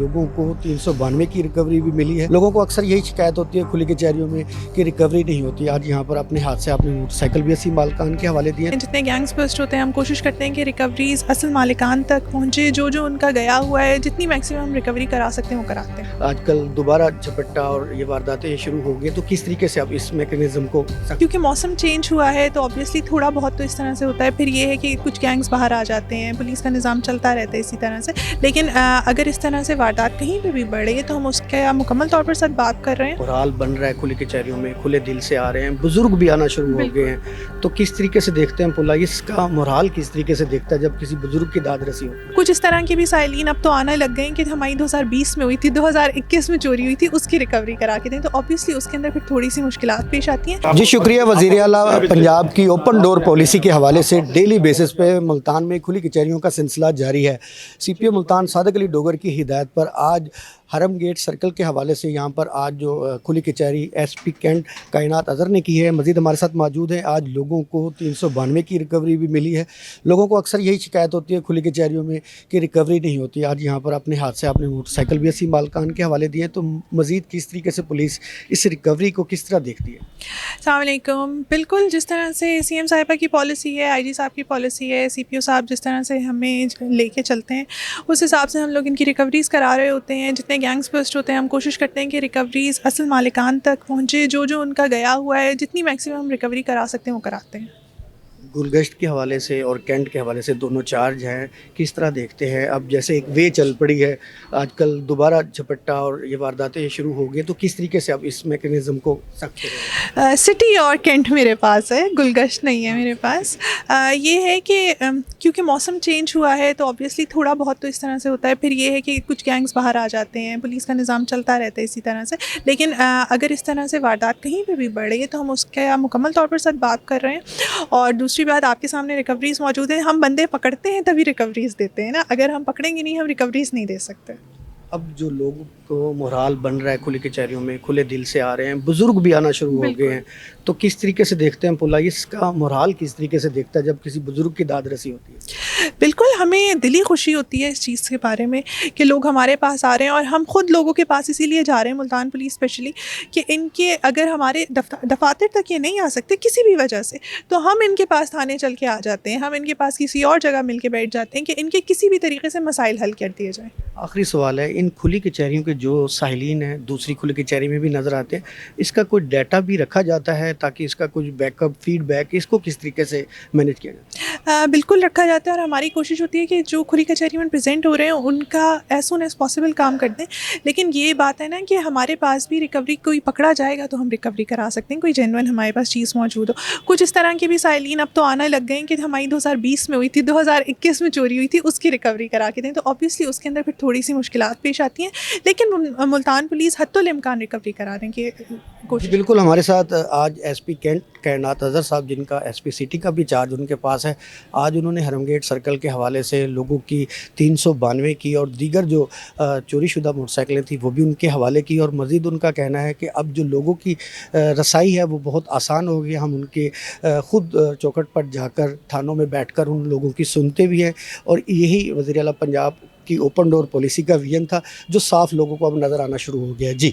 लोगों को 392 की रिकवरी भी मिली है। लोगों को अक्सर यही शिकायत होती है खुली कचहरियों में कि रिकवरी नहीं होती। आज यहाँ पर अपने हाथ से आपने मोटरसाइकिल भी अस्सी मालिकान के हवाले दिए। जितने गैंग्स बस्ट होते हैं हम कोशिश करते हैं कि रिकवरीज असल मालिकान तक पहुँचे, जो जो उनका गया हुआ है जितनी मैक्सिमम रिकवरी करा सकते हैं वो कराते हैं। आजकल दोबारा झपट्टा और ये वारदातें शुरू हो गई, तो किस तरीके से आप इस मैकेनिज्म को क्योंकि मौसम चेंज हुआ है तो ऑब्वियसली थोड़ा बहुत तो इस तरह से होता है। फिर ये है कि कुछ गैंग्स बाहर आ जाते हैं, पुलिस का निज़ाम चलता रहता है इसी तरह से। लेकिन अगर इस तरह से वारदात कहीं पे भी बढ़ रही है तो हम उसका मुकम्मल तौर पर साथ बात कर रहे हैं। मोराल बन रहा है खुली कचहरियों में, खुले दिल से आ रहे हैं, बुजुर्ग भी आना शुरू हो गए हैं, तो किस तरीके से देखते हैं पुलिस का मोराल किस तरीके से देखता है जब किसी बुजुर्ग की दाद रसी होती है? कुछ इस तरह के भी साइलिन अब तो आने लग गए हैं कि हमारी 2020 में हुई थी, 2021 में चोरी हुई थी, उसकी रिकवरी करा के दें, तो ऑब्वियसली उसके अंदर फिर थोड़ी सी मुश्किलात पेश आती हैं। जी शुक्रिया। वज़ीर आला पंजाब की ओपन डोर पॉलिसी के हवाले से डेली बेसिस पे मुल्तान में खुली कचहरियों का सिलसिला जारी है। CPO मुल्तान सादिक अली डोगर की हिदायत पर आज हरम गेट सर्कल के हवाले से यहाँ पर आज जो खुली कचहरी SP कैंट कायनात अज़हर ने की है। मज़ीद हमारे साथ मौजूद हैं। आज लोगों को 392 की रिकवरी भी मिली है। लोगों को अक्सर यही शिकायत होती है खुली कचहरियों में कि रिकवरी नहीं होती। आज यहाँ पर अपने हाथ से आपने मोटरसाइकिल भी अस्सी मालिकान के हवाले दिए, तो मज़ीद किस तरीके से पुलिस इस रिकवरी को किस तरह देखती है? अस्सलाम वालेकुम। बिल्कुल जिस तरह से CM साहिबा की पॉलिसी है, IG साहब की पॉलिसी है, CPO साहब जिस तरह से हमें लेके चलते हैं उस हिसाब से हम लोग इनकी रिकवरीज़ करा रहे होते हैं। जितने गैंग्स बस्ट होते हैं हम कोशिश करते हैं कि रिकवरीज़ असल मालिकान तक पहुँचे, जो जो उनका गया हुआ है जितनी मैक्सिमम रिकवरी करा सकते हैं वो कराते हैं। गुलगश्त के हवाले से और कैंट के हवाले से दोनों चार्ज हैं, किस तरह देखते हैं? अब जैसे एक वे चल पड़ी है, आजकल दोबारा झपट्टा और ये वारदातें शुरू हो गई, तो किस तरीके से आप इस मैकेनिज्म को सख्त करें? सिटी और कैंट मेरे पास है, गुलगश्त नहीं है मेरे पास। ये है कि क्योंकि मौसम चेंज हुआ है तो ऑब्वियसली थोड़ा बहुत तो इस तरह से होता है। फिर ये है कि कुछ गैंग्स बाहर आ जाते हैं, पुलिस का निज़ाम चलता रहता है इसी तरह से। लेकिन अगर इस तरह से वारदात कहीं पे भी बढ़ रही है तो हम उसका मुकम्मल तौर पर साथ बात कर रहे हैं। और दूसरी बात, आपके सामने रिकवरीज़ मौजूद हैं। हम बंदे पकड़ते हैं तभी रिकवरीज़ देते हैं ना, अगर हम पकड़ेंगे नहीं हम रिकवरीज़ नहीं दे सकते। अब जो लोगों को मोराल बन रहा है खुली कचहरियों में, खुले दिल से आ रहे हैं, बुजुर्ग भी आना शुरू हो गए हैं, तो किस तरीके से देखते हैं पुलिस का मोराल किस तरीके से देखता है जब किसी बुजुर्ग की दाद रसी होती है? बिल्कुल, हमें दिली खुशी होती है इस चीज़ के बारे में कि लोग हमारे पास आ रहे हैं। और हम खुद लोगों के पास इसीलिए जा रहे हैं, मुल्तान पुलिस स्पेशली, कि इनके अगर हमारे दफातर तक ये नहीं आ सकते किसी भी वजह से, तो हम इनके पास थाने चल के आ जाते हैं, हम इनके पास किसी और जगह मिल के बैठ जाते हैं कि इनके किसी भी तरीके से मसाइल हल कर दिए जाएँ। आखिरी सवाल है, इन खुली कचहरियों के जो साहिलीन हैं दूसरी खुली कचहरी में भी नज़र आते हैं, इसका कोई डाटा भी रखा जाता है ताकि इसका कुछ बैकअप फीडबैक, इसको किस तरीके से मैनेज किया जाए? बिल्कुल रखा जाता है और हमारी कोशिश होती है कि जो खुली कचहरी में प्रेजेंट हो रहे हैं उनका एज सुन एज़ पॉसिबल काम कर दें। लेकिन ये बात है ना कि हमारे पास भी रिकवरी, कोई पकड़ा जाएगा तो हम रिकवरी करा सकते हैं, कोई जेन्युइन हमारे पास चीज़ मौजूद हो। कुछ इस तरह के भी साइलिन अब तो आने लग गए हैं कि हमारी 2020 में हुई थी, 2021 में चोरी हुई थी, उसकी रिकवरी करा के दें, तो ऑब्वियसली उसके अंदर फिर थोड़ी सी मुश्किलात पेश आती हैं। लेकिन मुल्तान पुलिस हत्तुल इम्कान रिकवरी कराने की कोशिश। बिल्कुल, हमारे साथ आज SP कैंट कायनात अज़हर साहब, जिनका SP सिटी का भी चार्ज उनके पास है, आज उन्होंने हरम गेट सर्कल के हवाले से लोगों की 392 की और दीगर जो चोरीशुदा मोटरसाइकिलें थी वो भी उनके हवाले की। और मज़ीद उनका कहना है कि अब जो लोगों की रसाई है वो बहुत आसान हो गई। हम उनके ख़ुद चौखट पर जाकर थानों में बैठकर उन लोगों की सुनते भी हैं, और यही वज़ीर आला पंजाब की ओपन डोर पॉलिसी का विजन था जो साफ लोगों को अब नज़र आना शुरू हो गया है। जी।